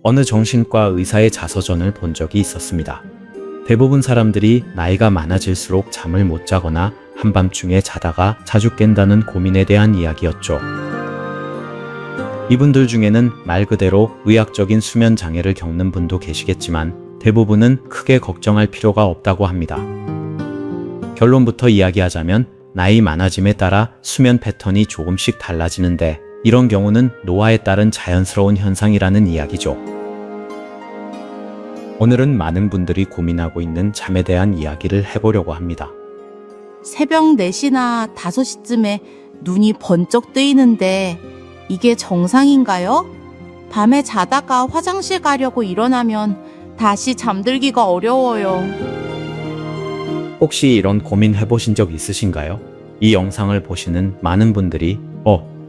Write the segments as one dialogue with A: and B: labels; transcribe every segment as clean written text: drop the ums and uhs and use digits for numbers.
A: 어느 정신과 의사의 자서전을 본 적이 있었습니다. 대부분 사람들이 나이가 많아질수록 잠을 못 자거나 한밤중에 자다가 자주 깬다는 고민에 대한 이야기였죠. 이분들 중에는 말 그대로 의학적인 수면 장애를 겪는 분도 계시겠지만 대부분은 크게 걱정할 필요가 없다고 합니다. 결론부터 이야기하자면 나이 많아짐에 따라 수면 패턴이 조금씩 달라지는데 이런 경우는 노화에 따른 자연스러운 현상이라는 이야기죠. 오늘은 많은 분들이 고민하고 있는 잠에 대한 이야기를 해보려고 합니다.
B: 새벽 4시나 5시쯤에 눈이 번쩍 뜨이는데 이게 정상인가요? 밤에 자다가 화장실 가려고 일어나면 다시 잠들기가 어려워요.
A: 혹시 이런 고민 해보신 적 있으신가요? 이 영상을 보시는 많은 분들이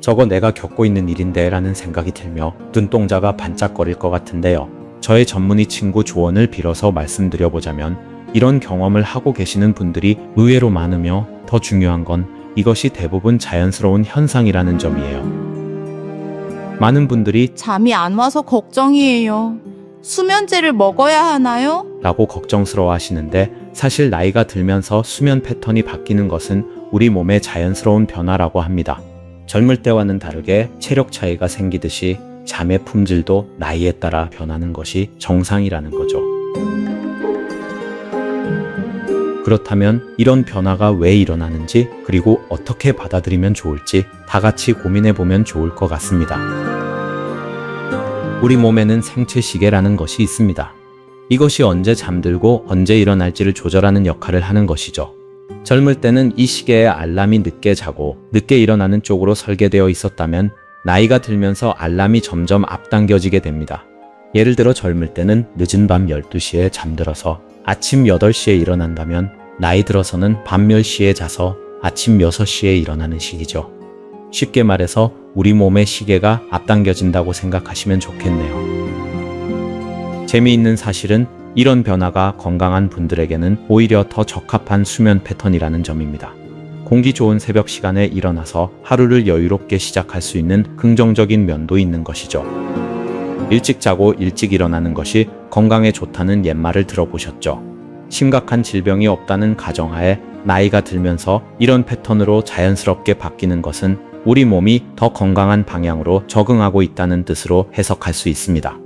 A: 저거 내가 겪고 있는 일인데 라는 생각이 들며 눈동자가 반짝거릴 것 같은데요. 저의 전문의 친구 조언을 빌어서 말씀드려보자면 이런 경험을 하고 계시는 분들이 의외로 많으며 더 중요한 건 이것이 대부분 자연스러운 현상이라는 점이에요. 많은 분들이
B: 잠이 안 와서 걱정이에요. 수면제를 먹어야 하나요?
A: 라고 걱정스러워 하시는데 사실 나이가 들면서 수면 패턴이 바뀌는 것은 우리 몸의 자연스러운 변화라고 합니다. 젊을 때와는 다르게 체력 차이가 생기듯이 잠의 품질도 나이에 따라 변하는 것이 정상이라는 거죠. 그렇다면 이런 변화가 왜 일어나는지 그리고 어떻게 받아들이면 좋을지 다 같이 고민해보면 좋을 것 같습니다. 우리 몸에는 생체 시계라는 것이 있습니다. 이것이 언제 잠들고 언제 일어날지를 조절하는 역할을 하는 것이죠. 젊을 때는 이 시계의 알람이 늦게 자고 늦게 일어나는 쪽으로 설계되어 있었다면 나이가 들면서 알람이 점점 앞당겨지게 됩니다. 예를 들어 젊을 때는 늦은 밤 12시에 잠들어서 아침 8시에 일어난다면 나이 들어서는 밤 10시에 자서 아침 6시에 일어나는 시기죠. 쉽게 말해서 우리 몸의 시계가 앞당겨진다고 생각하시면 좋겠네요. 재미있는 사실은 이런 변화가 건강한 분들에게는 오히려 더 적합한 수면 패턴이라는 점입니다. 공기 좋은 새벽 시간에 일어나서 하루를 여유롭게 시작할 수 있는 긍정적인 면도 있는 것이죠. 일찍 자고 일찍 일어나는 것이 건강에 좋다는 옛말을 들어보셨죠? 심각한 질병이 없다는 가정하에 나이가 들면서 이런 패턴으로 자연스럽게 바뀌는 것은 우리 몸이 더 건강한 방향으로 적응하고 있다는 뜻으로 해석할 수 있습니다.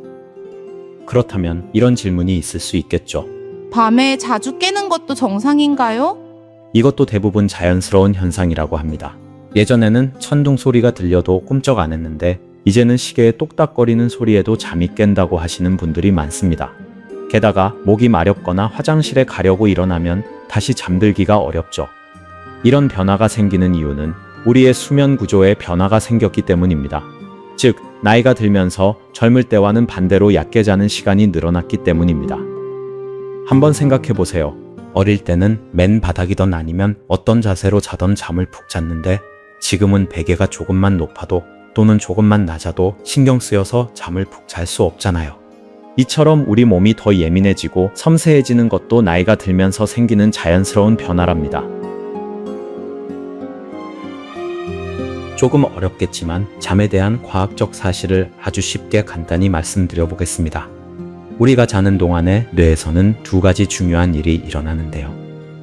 A: 그렇다면 이런 질문이 있을 수 있겠죠.
B: 밤에 자주 깨는 것도 정상인가요?
A: 이것도 대부분 자연스러운 현상이라고 합니다. 예전에는 천둥 소리가 들려도 꿈쩍 안 했는데 이제는 시계의 똑딱거리는 소리에도 잠이 깬다고 하시는 분들이 많습니다. 게다가 목이 마렵거나 화장실에 가려고 일어나면 다시 잠들기가 어렵죠. 이런 변화가 생기는 이유는 우리의 수면 구조에 변화가 생겼기 때문입니다. 즉, 나이가 들면서 젊을 때와는 반대로 얕게 자는 시간이 늘어났기 때문입니다. 한번 생각해 보세요. 어릴 때는 맨 바닥이던 아니면 어떤 자세로 자던 잠을 푹 잤는데 지금은 베개가 조금만 높아도 또는 조금만 낮아도 신경 쓰여서 잠을 푹 잘 수 없잖아요. 이처럼 우리 몸이 더 예민해지고 섬세해지는 것도 나이가 들면서 생기는 자연스러운 변화랍니다. 조금 어렵겠지만 잠에 대한 과학적 사실을 아주 쉽게 간단히 말씀드려 보겠습니다. 우리가 자는 동안에 뇌에서는 두 가지 중요한 일이 일어나는데요.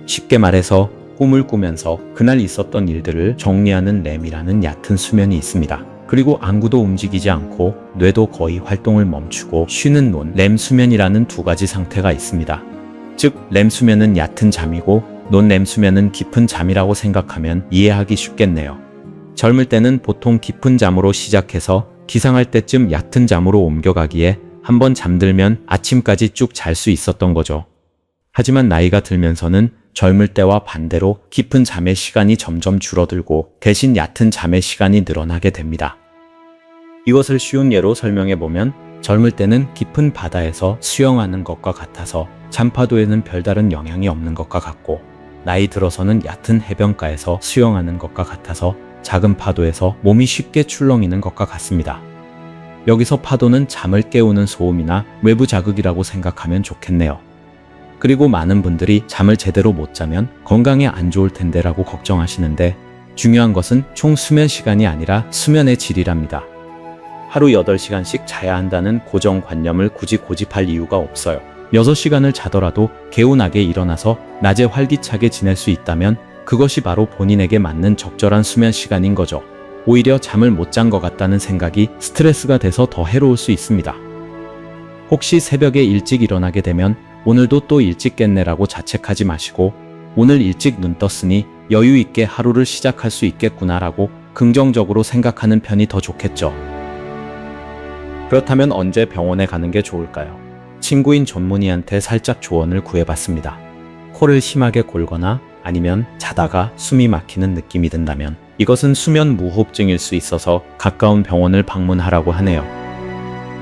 A: 쉽게 말해서 꿈을 꾸면서 그날 있었던 일들을 정리하는 렘이라는 얕은 수면이 있습니다. 그리고 안구도 움직이지 않고 뇌도 거의 활동을 멈추고 쉬는 논렘 수면이라는 두 가지 상태가 있습니다. 즉, 렘 수면은 얕은 잠이고 논렘 수면은 깊은 잠이라고 생각하면 이해하기 쉽겠네요. 젊을 때는 보통 깊은 잠으로 시작해서 기상할 때쯤 얕은 잠으로 옮겨가기에 한번 잠들면 아침까지 쭉 잘 수 있었던 거죠. 하지만 나이가 들면서는 젊을 때와 반대로 깊은 잠의 시간이 점점 줄어들고 대신 얕은 잠의 시간이 늘어나게 됩니다. 이것을 쉬운 예로 설명해보면 젊을 때는 깊은 바다에서 수영하는 것과 같아서 잠파도에는 별다른 영향이 없는 것과 같고 나이 들어서는 얕은 해변가에서 수영하는 것과 같아서 작은 파도에서 몸이 쉽게 출렁이는 것과 같습니다. 여기서 파도는 잠을 깨우는 소음이나 외부 자극이라고 생각하면 좋겠네요. 그리고 많은 분들이 잠을 제대로 못 자면 건강에 안 좋을 텐데 라고 걱정하시는데 중요한 것은 총 수면 시간이 아니라 수면의 질이랍니다. 하루 8시간씩 자야 한다는 고정관념을 굳이 고집할 이유가 없어요. 6시간을 자더라도 개운하게 일어나서 낮에 활기차게 지낼 수 있다면 그것이 바로 본인에게 맞는 적절한 수면 시간인 거죠. 오히려 잠을 못 잔 것 같다는 생각이 스트레스가 돼서 더 해로울 수 있습니다. 혹시 새벽에 일찍 일어나게 되면 오늘도 또 일찍 깼네라고 자책하지 마시고 오늘 일찍 눈 떴으니 여유 있게 하루를 시작할 수 있겠구나라고 긍정적으로 생각하는 편이 더 좋겠죠. 그렇다면 언제 병원에 가는 게 좋을까요? 친구인 전문의한테 살짝 조언을 구해봤습니다. 코를 심하게 골거나 아니면 자다가 숨이 막히는 느낌이 든다면 이것은 수면 무호흡증일 수 있어서 가까운 병원을 방문하라고 하네요.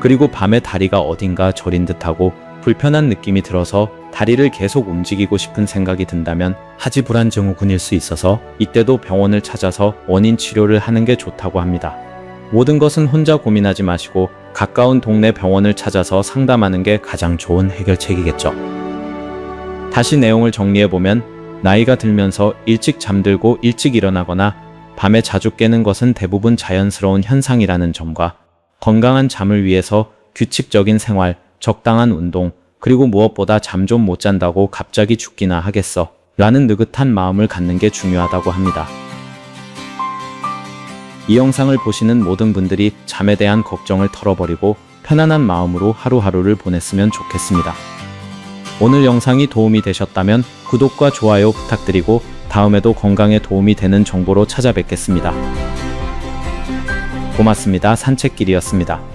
A: 그리고 밤에 다리가 어딘가 저린 듯하고 불편한 느낌이 들어서 다리를 계속 움직이고 싶은 생각이 든다면 하지불안 증후군일 수 있어서 이때도 병원을 찾아서 원인 치료를 하는 게 좋다고 합니다. 모든 것은 혼자 고민하지 마시고 가까운 동네 병원을 찾아서 상담하는 게 가장 좋은 해결책이겠죠. 다시 내용을 정리해보면 나이가 들면서 일찍 잠들고 일찍 일어나거나 밤에 자주 깨는 것은 대부분 자연스러운 현상이라는 점과 건강한 잠을 위해서 규칙적인 생활, 적당한 운동, 그리고 무엇보다 잠 좀 못 잔다고 갑자기 죽기나 하겠어 라는 느긋한 마음을 갖는 게 중요하다고 합니다. 이 영상을 보시는 모든 분들이 잠에 대한 걱정을 털어버리고 편안한 마음으로 하루하루를 보냈으면 좋겠습니다. 오늘 영상이 도움이 되셨다면 구독과 좋아요 부탁드리고 다음에도 건강에 도움이 되는 정보로 찾아뵙겠습니다. 고맙습니다. 산책길이었습니다.